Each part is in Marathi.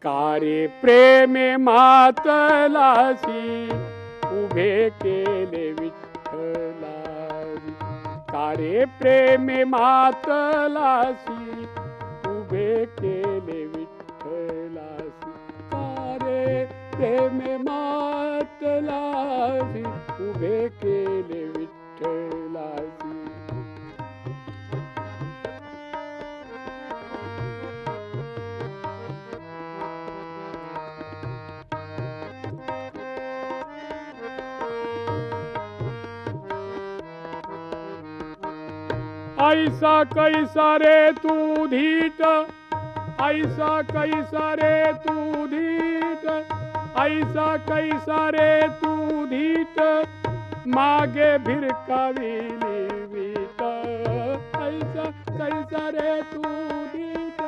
कारे प्रेमे मातलासी उभे केले विठ्ठलासी. कारे प्रेमे मातलासी उभे केले विठ्ठलासी. कारे प्रेमे मातलासी उभे केले विठ्ठलासी. ऐसा कैसा रे तू धीट, ऐसा कैसा रे तू धीट, ऐसा कैसा रे तू धीट, मागे भिरकाविली वीट. ऐसा कैसा रे तू धीट,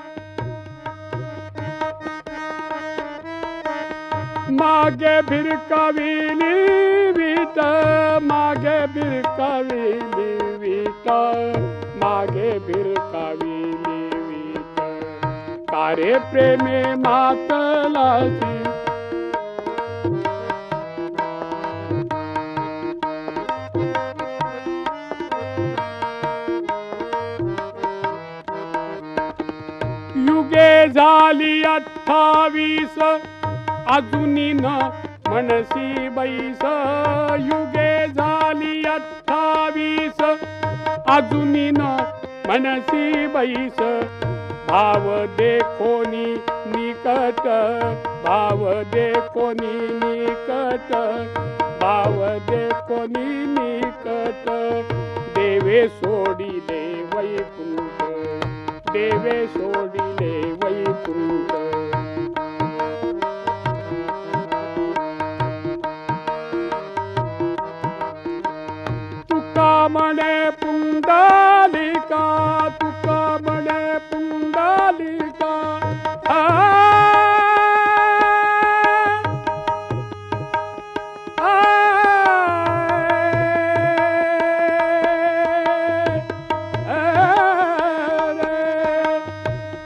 मागे भिरकाविली वीट, मागे भिरकाविली वीट, मागे भिरकाविली वीट. कारे प्रेमे मातलासी युगे झाली 28 अजूनी न म्हणसी बैस. युगे झाली 28 अजूनी न म्हणसी बैस. भाव देखोनी निकट, भाव देखोनी निकट, भाव देखोनी निकट. देवे सोडिले वैकुंठ, देवे सोडिले वैकुंठ. तुका म्हणे पुंडलिका, तुका म्हणे पुंडलिका.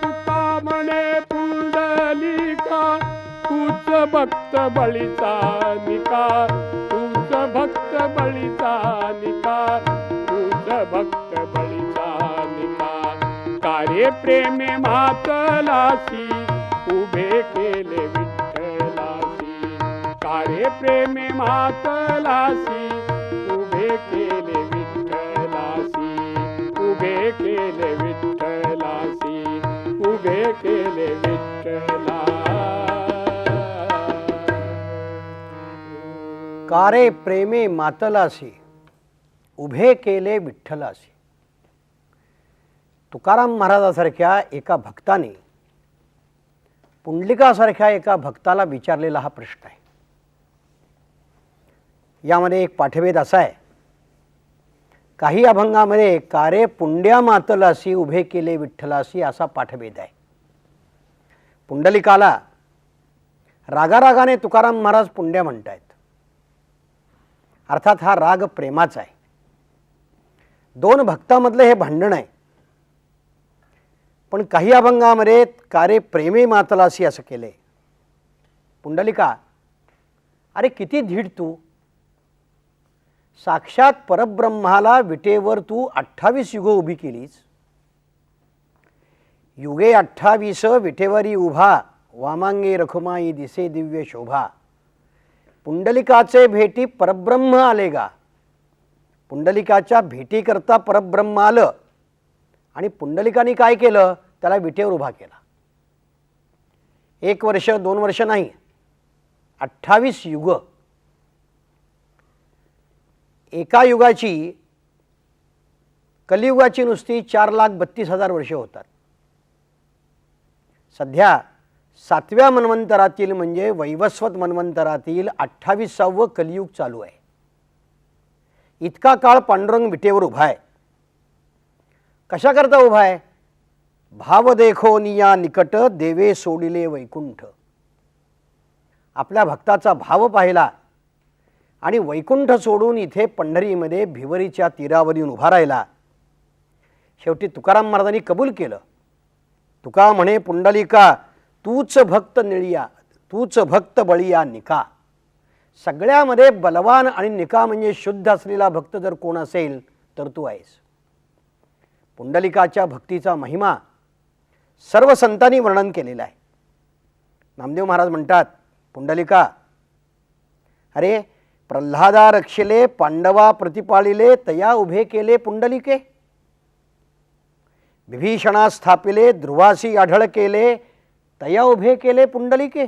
तुका म्हणे पुंडलिका, तूच भक्त बळीचा निका, तूच भक्त बळीचा निका, तूच भक्त बळीचा निका. कारे प्रेमे मातलासी उभे केले विठ्ठलासी. कारे प्रेमे मातलासी उभे केले विठ्ठलासी. उभे केले विठ्ठलासी, उभे केले विठ्ठला. कारे प्रेमे मातलासी उभे केले विठ्ठलासी. तुकाराम महाराजासारख्या एका भक्ताने पुंडलिकासारख्या एका भक्ताला विचारलेला हा प्रश्न आहे. यामध्ये एक पाठभेद असा आहे, काही अभंगामध्ये कारे पुंड्या मातलासी उभे केले विठ्ठलासी असा पाठभेद आहे. पुंडलिकाला रागारागाने तुकाराम महाराज पुंड्या म्हणतायत. अर्थात हा राग प्रेमाचा आहे. दोन भक्तामधलं हे भांडण आहे. पण काही अभंगामध्ये कारे प्रेमे मातलासी असं केले. पुंडलिका, अरे किती धीड तू. साक्षात परब्रह्माला विटेवर तू 28 युग उभी केलीस. युगे 28 विटेवरी उभा, वामांगे रखुमाई दिसे दिव्य शोभा. पुंडलिकाचे भेटी परब्रह्म आले गा. पुंडलिकाच्या भेटीकरता परब्रह्म आलं आणि पुंडलिकाने काय केलं, त्याला विटेवर उभा केला. 1 वर्ष 2 वर्ष नाही, 28 युग. एका युगाची, कलियुगाची नुसती 4,32,000 वर्ष होतात. सध्या 7व्या मन्वंतरातील म्हणजे वैवस्वत मन्वंतरातील 28वे कलियुग चालू आहे. इतका काळ पांडुरंग विटेवर उभा आहे. कशाकरता उभा आहे? भाव देखो निया निकट देवे सोडिले वैकुंठ. आपल्या भक्ताचा भाव पाहिला आणि वैकुंठ सोडून इथे पंढरीमध्ये भिवरीच्या तीरावर येऊन उभा राहिला. शेवटी तुकाराम महाराजांनी कबूल केलं. तुका म्हणे पुंडलिका तूच भक्त निळिया, तूच भक्त बळिया निका. सगळ्यामध्ये बलवान आणि निका म्हणजे शुद्ध असलेला भक्त जर कोण असेल तर तू आहेस. पुंडलिकाच्या भक्तीचा महिमा सर्व संतांनी वर्णन केलेला आहे. नामदेव महाराज म्हणतात, पुंडलिका अरे प्रल्हादा रक्षिले पांडवा प्रतिपाळिले तया उभे केले पुंडलिके. विभीषणा स्थापिले ध्रुवासी आढळ केले तया उभे केले पुंडलिके.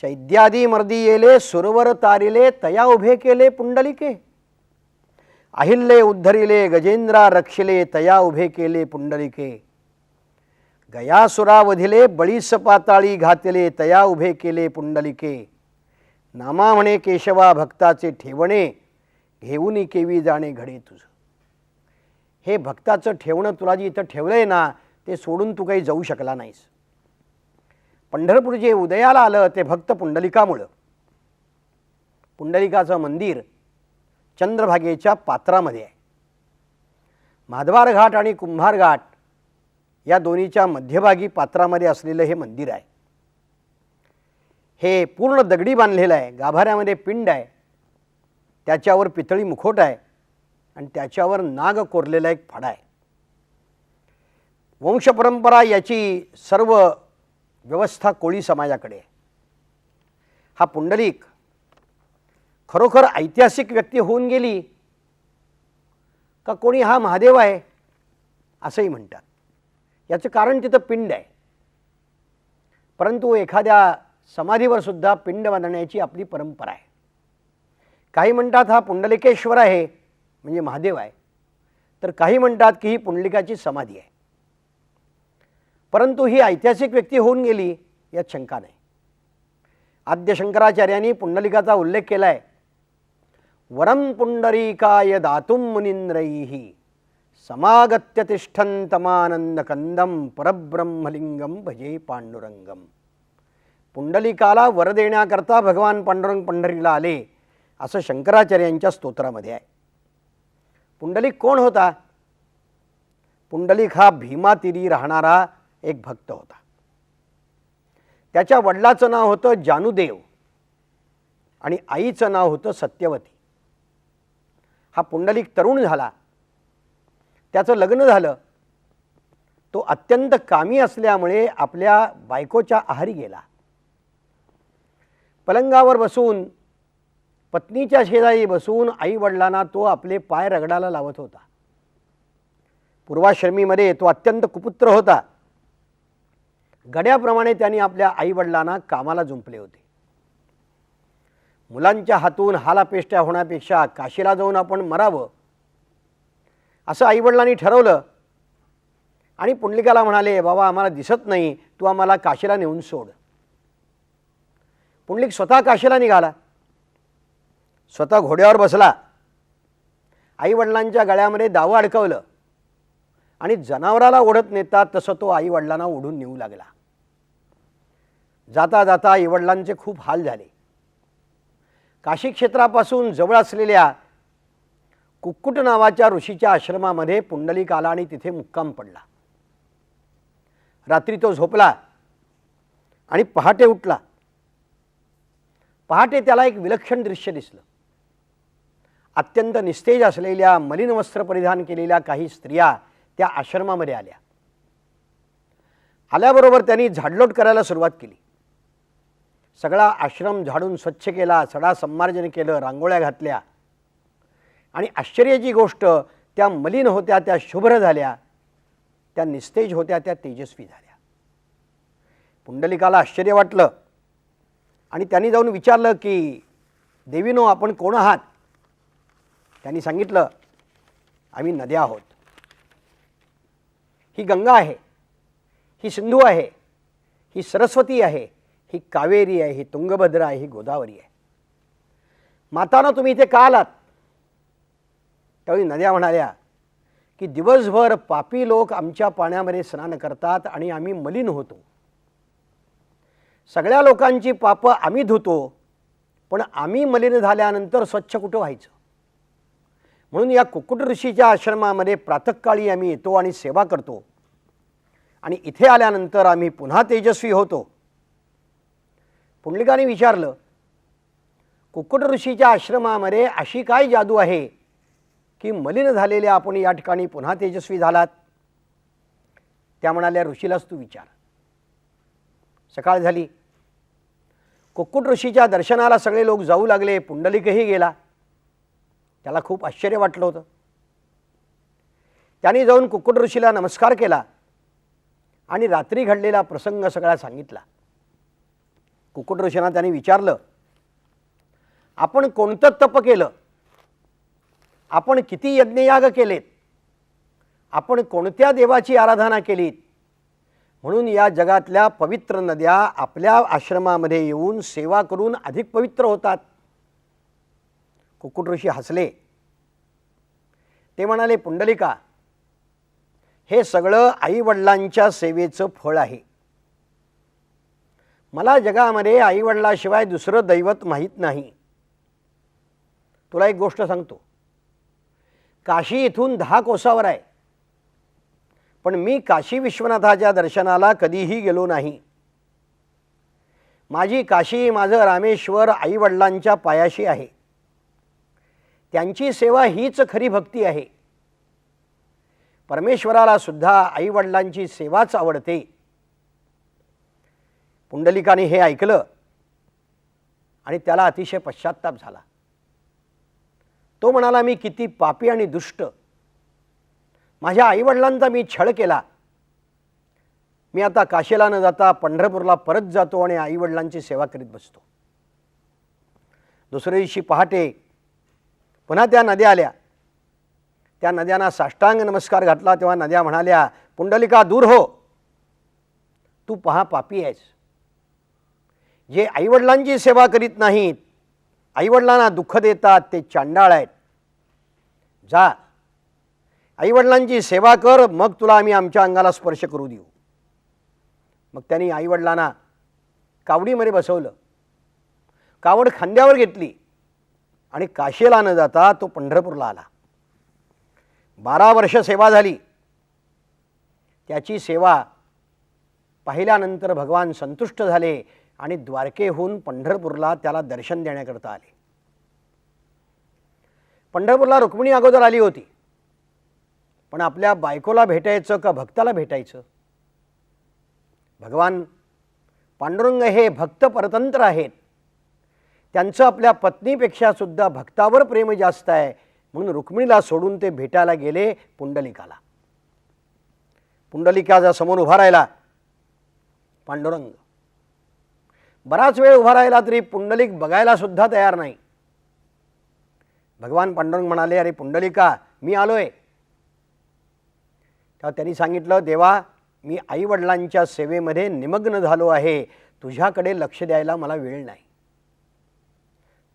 चैद्यादी मर्दी येले सुरवर तारिले तया उभे केले पुंडलिके. अहिल्ये उद्धरिले गजेंद्रा रक्षिले तया उभे केले पुंडलिके. गयासुरा वधिले बळीस पाताळी घातले तया उभे केले पुंडलिके. नामा म्हणे केशवा भक्ताचे ठेवणे घेऊन केवी जाणे घडे तुझ. हे भक्ताचं ठेवणं तुला जे इथं ठेवलंय ना ते सोडून तू काही जाऊ शकला नाहीस. पंढरपूर जे उदयाला आलं ते भक्त पुंडलिकामुळं. पुंडलिकाचं मंदिर चंद्रभागेच्या पात्रामध्ये आहे. माधवार घाट आणि कुंभार घाट या दोन्हीच्या मध्यभागी पात्रामध्ये असलेलं हे मंदिर आहे. हे पूर्ण दगडी बांधलेलं आहे. गाभाऱ्यामध्ये पिंड आहे, त्याच्यावर पितळी मुखोट आहे आणि त्याच्यावर नाग कोरलेला एक फडा आहे. वंशपरंपरा याची सर्व व्यवस्था कोळी समाजाकडे आहे. हा पुंडलिक खरोखर ऐतिहासिक व्यक्ती होऊन गेली का कोणी हा महादेव आहे असंही म्हणतात. याचं कारण तिथं पिंड आहे, परंतु एखाद्या समाधीवर सुद्धा पिंड बांधण्याची आपली परंपरा आहे. काही म्हणतात हा पुंडलिकेश्वर आहे म्हणजे महादेव आहे, तर काही म्हणतात की ही पुंडलिकाची समाधी आहे. परंतु ही ऐतिहासिक व्यक्ती होऊन गेली यात शंका नाही. आद्य शंकराचार्यांनी पुंडलिकाचा उल्लेख केला आहे. वरम पुंडरीकाय दातुम मुनींद्रैहि समागत्य तिष्ठन्तमानंद कंदम परब्रह्मलिंगम भजे पांडुरंगम. पुंडलिकाला वर देण्याकरता भगवान पांडुरंग पंढरीला आले असं शंकराचार्यांच्या स्तोत्रामध्ये आहे. पुंडलिक कोण होता? पुंडलिक हा भीमातीरी राहणारा एक भक्त होता. त्याच्या वडिलाचं नाव होतं जानुदेव आणि आईचं नाव होतं सत्यवती. हा पुंडलिक तरुण झाला, त्याचं लग्न झालं. तो अत्यंत कामी असल्यामुळे आपल्या बायकोच्या आहारी गेला. पलंगावर बसून पत्नीच्या शेजारी बसून आई वडिलांना तो आपले पाय रगडायला लावत होता. पूर्वाश्रमीमध्ये तो अत्यंत कुपुत्र होता. गड्याप्रमाणे त्यांनी आपल्या आईवडिलांना कामाला जुंपले होते. मुलांच्या हातून हालापेष्ट्या होण्यापेक्षा काशीला जाऊन आपण मरावं असं आईवडिलांनी ठरवलं आणि पुंडलिकाला म्हणाले, बाबा आम्हाला दिसत नाही, तू आम्हाला काशीला नेऊन सोड. पुंडलिक स्वतः काशीला निघाला. स्वतः घोड्यावर बसला, आईवडिलांच्या गळ्यामध्ये दावं अडकवलं आणि जनावराला ओढत नेतात तसं तो आईवडिलांना ओढून नेऊ लागला. जाता जाता आईवडिलांचे खूप हाल झाले. काशी क्षेत्रापासून जवळ असलेल्या कुक्कुट नावाच्या ऋषीच्या आश्रमामध्ये पुंडलिक आला आणि तिथे मुक्काम पडला. रात्री तो झोपला आणि पहाटे उठला. पहाटे त्याला एक विलक्षण दृश्य दिसलं. अत्यंत निस्तेज असलेल्या मलिन वस्त्र परिधान केलेल्या काही स्त्रिया त्या आश्रमामध्ये आल्या. आल्याबरोबर त्यांनी झाडलोट करायला सुरुवात केली. सगळा आश्रम झाडून स्वच्छ केला, सडा संमार्जन केलं, रांगोळ्या घातल्या आणि आश्चर्याची गोष्ट त्या मलिन होत्या त्या शुभ्र झाल्या, त्या निस्तेज होत्या त्या तेजस्वी झाल्या. पुंडलिकाला आश्चर्य वाटलं आणि त्यांनी जाऊन विचारलं की देवीनो आपण कोण आहात? त्यांनी सांगितलं आम्ही नद्या आहोत. ही गंगा आहे, ही सिंधू आहे, ही सरस्वती आहे, ही कावेरी आहे, ही तुंगभद्रा आहे, ही गोदावरी आहे. मातानं तुम्ही इथे का आलात? त्यावेळी नद्या म्हणाल्या की दिवसभर पापी लोक आमच्या पाण्यामध्ये स्नान करतात आणि आम्ही मलिन होतो. सगळ्या लोकांची पापं आम्ही धुतो, पण आम्ही मलिन झाल्यानंतर स्वच्छ कुठं व्हायचं. म्हणून या कुक्कुट ऋषीच्या आश्रमामध्ये प्रातःकाळी आम्ही येतो आणि सेवा करतो, आणि इथे आल्यानंतर आम्ही पुन्हा तेजस्वी होतो. पुंडलिकाने विचारलं, कुक्कुट ऋषीच्या आश्रमामध्ये अशी काय जादू आहे की मलिन झालेले आपण या ठिकाणी पुन्हा तेजस्वी झालात? त्या म्हणाल्या, ऋषीलाच तू विचार. सकाळ झाली. कुक्कुट ऋषीच्या दर्शनाला सगळे लोक जाऊ लागले. पुंडलिकही गेला. त्याला खूप आश्चर्य वाटलं होतं. त्याने जाऊन कुक्कुट ऋषीला नमस्कार केला आणि रात्री घडलेला प्रसंग सगळा सांगितला. कुक्कुट ऋषींना त्याने विचारलं, आपण कोणतं तप केलं, आपण किती यज्ञयाग केलेत, आपण कोणत्या देवाची आराधना केलीत, म्हणून या जगातल्या पवित्र नद्या आपल्या आश्रमामध्ये येऊन सेवा करून अधिक पवित्र होतात. कुक्कुट ऋषी हसले. ते म्हणाले, पुंडलिका, हे सगळं आईवडिलांच्या सेवेचं फळ आहे. मला जगामध्ये आईवडिलाशिवाय दुसरं दैवत माहीत नाही. तुला एक गोष्ट सांगतो, काशी इथून 10 कोसावर आहे, पण मी काशी विश्वनाथाच्या दर्शनाला कधीही गेलो नाही. माझी काशी, माझं रामेश्वर आईवडिलांच्या पायाशी आहे. त्यांची सेवा हीच खरी भक्ती आहे. परमेश्वराला सुद्धा आईवडिलांची सेवाच आवडते. पुंडलिकाने हे ऐकलं आणि त्याला अतिशय पश्चात्ताप झाला. तो म्हणाला, मी किती पापी आणि दुष्ट. माझ्या आईवडिलांचा मी छळ केला. मी आता काशीला न जाता पंढरपूरला परत जातो आणि आईवडिलांची सेवा करीत बसतो. दुसऱ्या दिवशी पहाटे पुन्हा त्या नद्या आल्या. त्या नद्यांना साष्टांग नमस्कार घातला तेव्हा नद्या म्हणाल्या, पुंडलिका दूर हो, तू पहा पापी आहेस. जे आईवडिलांची सेवा करीत नाहीत, आईवडिलांना दुःख देतात, ते चांडाळ आहेत. जा, आईवडिलांची सेवा कर, मग तुला आम्ही आमच्या अंगाला स्पर्श करू देऊ. मग त्यांनी आईवडिलांना कावडीमध्ये बसवलं, कावड खांद्यावर घेतली आणि काशीला न जाता तो पंढरपूरला आला. 12 वर्ष सेवा झाली. त्याची सेवा पाहिल्यानंतर भगवान संतुष्ट झाले आणि द्वारकेहून पंढरपूरला त्याला दर्शन देण्याकरता आले. पंढरपूरला रुक्मिणी अगोदर आली होती, पण आपल्या बायकोला भेटायचं का भक्ताला भेटायचं? भगवान पांडुरंग हे भक्त परतंत्र आहेत. त्यांचं आपल्या पत्नीपेक्षा सुद्धा भक्तावर प्रेम जास्त आहे, म्हणून रुक्मिणीला सोडून ते भेटायला गेले पुंडलिकाला. पुंडलिकाच्या समोर उभा राहिला पांडुरंग. बराच वेळ उभा राहिला तरी पुंडलिक बघायला सुद्धा तयार नाही. भगवान पांडुरंग म्हणाले, अरे पुंडलिका, मी आलोय. तेव्हा त्यांनी सांगितलं, देवा, मी आईवडिलांच्या सेवेमध्ये निमग्न झालो आहे, तुझ्याकडे लक्ष द्यायला मला वेळ नाही.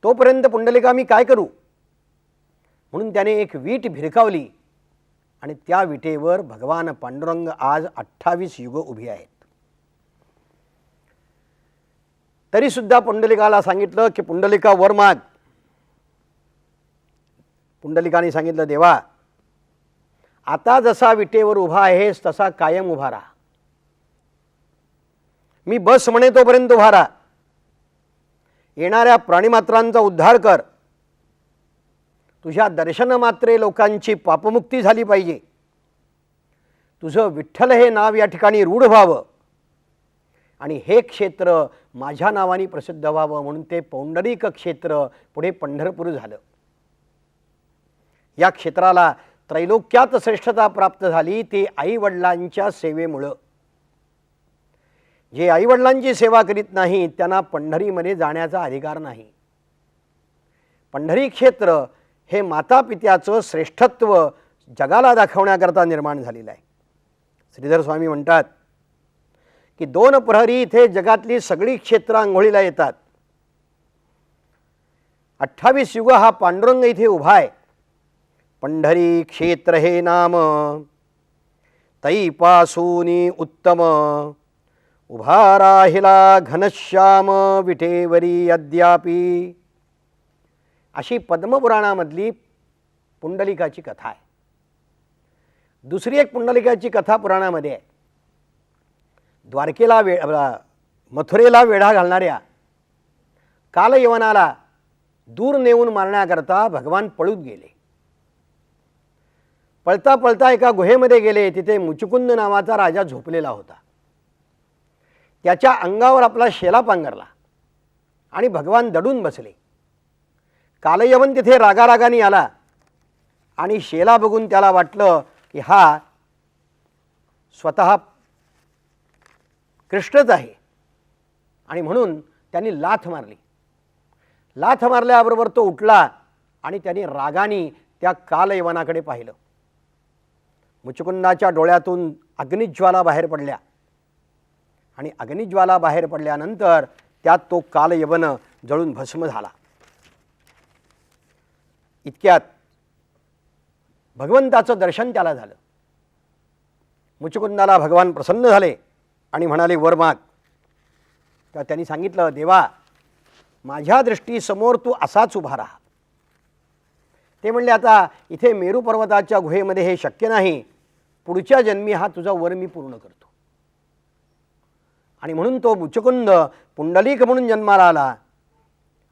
तोपर्यंत पुंडलिका मी काय करू? म्हणून त्याने एक वीट भिरकावली आणि त्या विटेवर भगवान पांडुरंग आज 28 युग उभी आहेत. तरी सुद्धा पुंडलिकाला सांगितलं की पुंडलिका वर माग. पुंडलिकाने सांगितलं, देवा, आता जसा विटेवर उभा आहेस तसा कायम उभा राहा. मी बस म्हणे तोपर्यंत उभा राहा. येणाऱ्या प्राणीमात्रांचा उद्धार कर. तुझ्या दर्शनमात्रे लोकांची पापमुक्ती झाली पाहिजे. तुझं विठ्ठल हे नाव या ठिकाणी रूढ व्हावं आणि हे क्षेत्र माझ्या नावाने प्रसिद्ध व्हावं, म्हणून ते पौंडरिक क्षेत्र पुढे पंढरपूर झालं. या क्षेत्राला त्रैलोक्यात श्रेष्ठता प्राप्त झाली ती आईवडिलांच्या सेवेमुळं. जे आईवडिलांची सेवा करीत नाही त्यांना पंढरीमध्ये जाण्याचा अधिकार नाही. पंढरी क्षेत्र हे माता पित्याचं श्रेष्ठत्व जगाला दाखवण्याकरता निर्माण झालेलं आहे. श्रीधर स्वामी म्हणतात की 2 प्रहरी इथे जगातली सगळी क्षेत्र आंघोळीला येतात. 28 युग हा पांडुरंग इथे उभा आहे. पंढरी क्षेत्र हे नाम, तै पासूनी उत्तम, उभा राहिला घनश्याम विटेवरी अद्यापी. अशी पद्मपुराणामधली पुंडलिकाची कथा आहे. दुसरी एक पुंडलिकाची कथा पुराणामध्ये आहे. द्वारकेला मथुरेला वेढा घालणाऱ्या कालयवनाला दूर नेऊन मारण्याकरता भगवान पळून गेले. पळता पळता एका गुहेमध्ये गेले. तिथे मुचुकुंद नावाचा राजा झोपलेला होता. त्याच्या अंगावर आपला शेला पांघरला आणि भगवान दडून बसले. कालयवन तिथे रागारागाने आला आणि शेला बघून त्याला वाटलं की हा स्वतः कृष्णच आहे आणि म्हणून त्यांनी लाथ मारली. लाथ मारल्याबरोबर तो उठला आणि त्यांनी रागाने त्या कालयवनाकडे पाहिलं. मुचुकुंदाच्या डोळ्यातून अग्निज्वाला बाहेर पडल्या आणि अग्निज्वाला बाहेर पडल्यानंतर त्यात तो कालयवन जळून भस्म झाला. इतक्यात भगवंताचं दर्शन त्याला झालं. मुचुकुंदाला भगवान प्रसन्न झाले आणि म्हणाले वर माग. तर त्यांनी सांगितलं देवा माझ्या दृष्टीसमोर तू असाच उभा राहा. ते म्हणले आता इथे मेरू पर्वताच्या गुहेमध्ये हे शक्य नाही, पुढच्या जन्मी हा तुझा वर मी पूर्ण करतो. आणि म्हणून तो मुचुकुंद पुंडलिक म्हणून जन्माला आला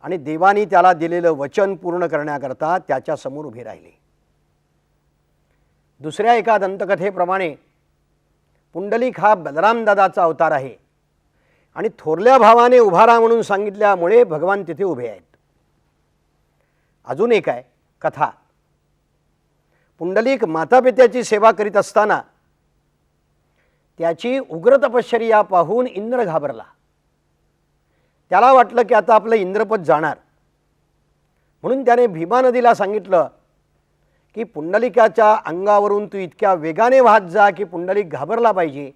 आणि देवानी त्याला दिलेलं वचन पूर्ण करण्याकरता त्याच्या समोर उभे राहिले. दुसऱ्या एका दंतकथेप्रमाणे पुंडलिक हा बलराम दादाचा अवतार आहे आणि थोरल्या भावाने उभा राहा म्हणून सांगितल्यामुळे भगवान तिथे उभे आहेत. अजून एक आहे कथा. पुंडलिक मातापित्याची सेवा करीत असताना त्याची उग्र तपश्चर्या पाहून इंद्र घाबरला. त्याला वाटलं की आता आपलं इंद्रपद जाणार, म्हणून त्याने भीमा नदीला सांगितलं की पुंडलिकाच्या अंगावरून तू इतक्या वेगाने वाहत जा की पुंडलिक घाबरला पाहिजे.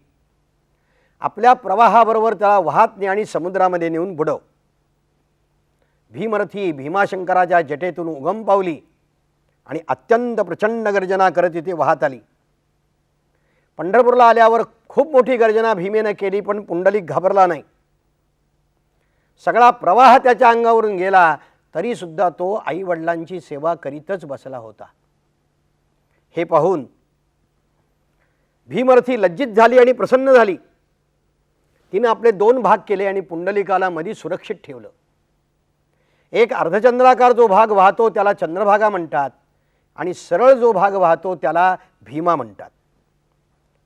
आपल्या प्रवाहाबरोबर त्याला वाहत ने आणि समुद्रामध्ये नेऊन बुडव. भीमरथी भीमाशंकराच्या जटेतून उगम पावली आणि अत्यंत प्रचंड गर्जना करत इथे वाहत आली. पंढरपूरला आल्यावर खूप मोठी गर्जना भीमेनं केली, पण पुंडलिक घाबरला नाही. सगळा प्रवाह त्याच्या अंगावरून गेला तरी सुद्धा तो आई वडिलांची सेवा करीतच बसला होता. हे पाहून भीमरथी लज्जित झाली आणि प्रसन्न झाली. तिने आपले 2 भाग केले आणि पुंडलिकाला मध्ये सुरक्षित ठेवलं. एक अर्धचंद्राकार जो भाग वाहतो त्याला चंद्रभागा म्हणतात आणि सरळ जो भाग वाहतो त्याला भीमा म्हणतात.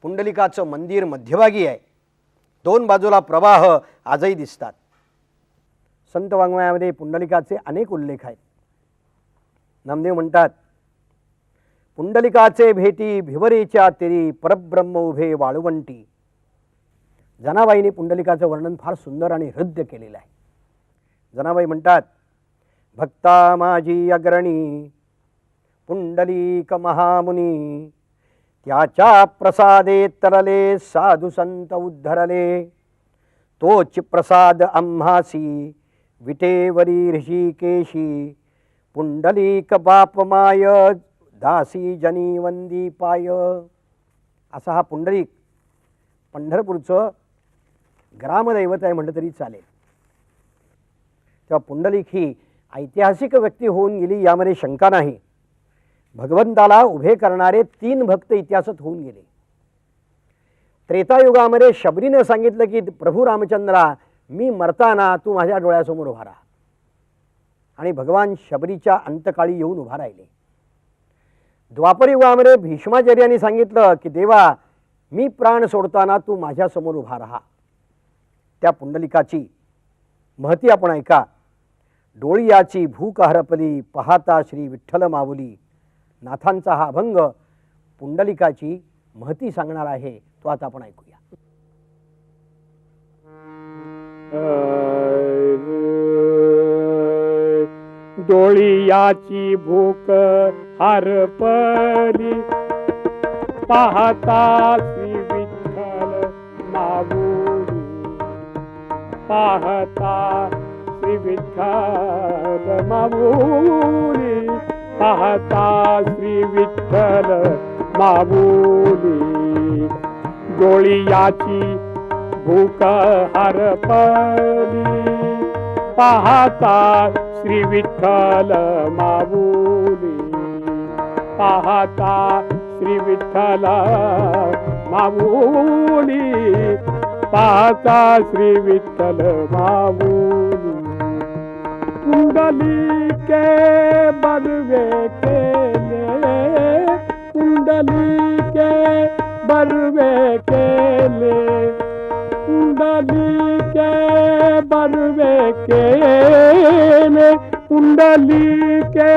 पुंडलिकाचं मंदिर मध्यभागी आहे. 2 बाजूला प्रवाह आजही दिसतात. संत वाङ्मयामध्ये पुंडलिकाचे अनेक उल्लेख आहेत. नामदेव म्हणतात पुंडलिकाचे भेटी भिवरेच्या तेरी, परब्रह्म उभे वाळवंटी. जनाबाईने पुंडलिकाचं वर्णन फार सुंदर आणि हृद्य केलेलं आहे. जनाबाई म्हणतात भक्ता माझी अग्रणी पुंडलिक महामुनी, त्याच्या प्रसादे तरले साधू संत उद्धरले, तोच प्रसाद आम्हासी विटेवरी ऋषिकेशी, पुंडलिक बाप माय दासी जनी वंदी पाय. असा हा पुंडलिक पंढरपूरचं ग्रामदैवत आहे म्हटलं तरी चालेल. तेव्हा पुंडलिक ही ऐतिहासिक व्यक्ती होऊन गेली यामध्ये शंका नाही. भगवंताला उभे करणारे 3 भक्त इतिहासात होऊन गेले. त्रेतायुगामध्ये शबरीने सांगितलं की प्रभू रामचंद्रा मी मरताना तू माझ्या डोळ्यासमोर उभा राहा, आणि भगवान शबरीच्या अंतकाळी येऊन उभा राहिले. द्वापरयुगामध्ये भीष्माचार्यांनी सांगितलं की देवा मी प्राण सोडताना तू माझ्यासमोर उभा राहा. त्या पुंडलिकाची महती आपण ऐका. डोळियाची भूक हरपली, पाहता श्री विठ्ठल माऊली. नाथांचा हा अभंग पुंडलिकाची महती सांगणार आहे. तो आता आपण ऐकूया. डोळियाची भूक हरपली, पाहता श्री विठ्ठल माऊली. पाहता श्री विठ्ठल माऊली, पाहता श्री विठ्ठल माऊली डोळी याची भूक हरपली पाहता श्री विठ्ठल माऊली पाहता श्री विठ्ठल माऊली पाहता श्री विठ्ठल माऊली कुंडली के बरवे केले कुंडली के बरवे केले कुंडली के बरवे केले कुंडली के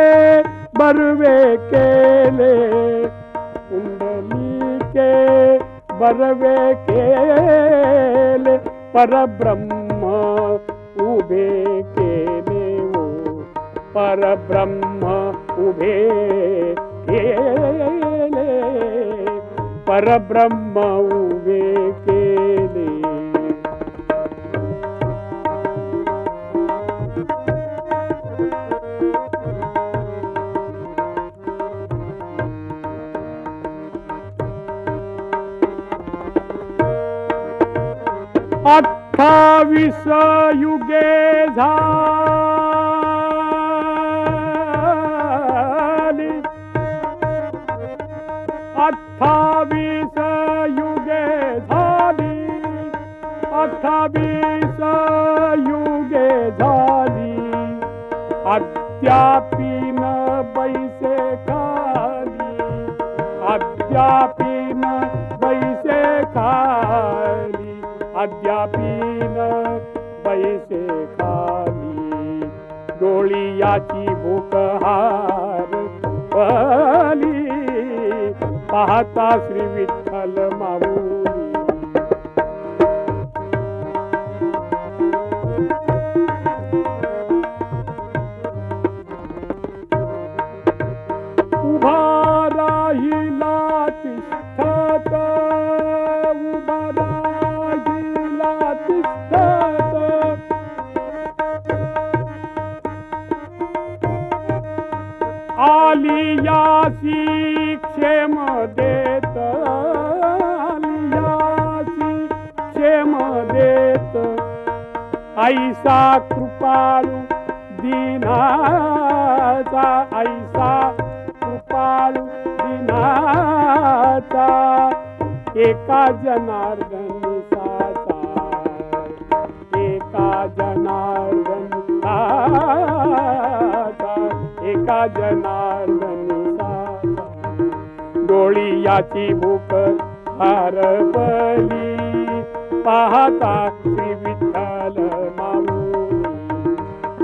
बरवे केले कुंडली के बरवे केले परब्रह्म उभे केले वो परब्रह्म उभे केले परब्रह्म उभे केले अठ्ठावीस युगे झाली 28 युगे झाली 28 युगे झाली अद्यापीन बैसे खाली अद्यापीन बैसे खाली अद्यापीन पैसे खाली डोळी याची भूक हरपली पाहता श्री विठ्ठल माऊली उभा राहिला तिष्ठत उभा राहिला तिष्ठत आलियासी क्षेम देत आलियासी क्षेम देत ऐसा कृपाळू दीनाचा ऐसा कृपाळू दीनाचा एका जनार्दनी साचा एका जनार्दनी साचा एका जनार्दनी साचा डोळी याची भूक हरपली पाहता श्री विठ्ठल माऊली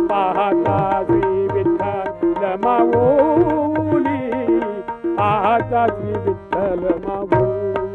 पाहता श्री विठ्ठल माऊली पाहता श्री विठ्ठल माऊली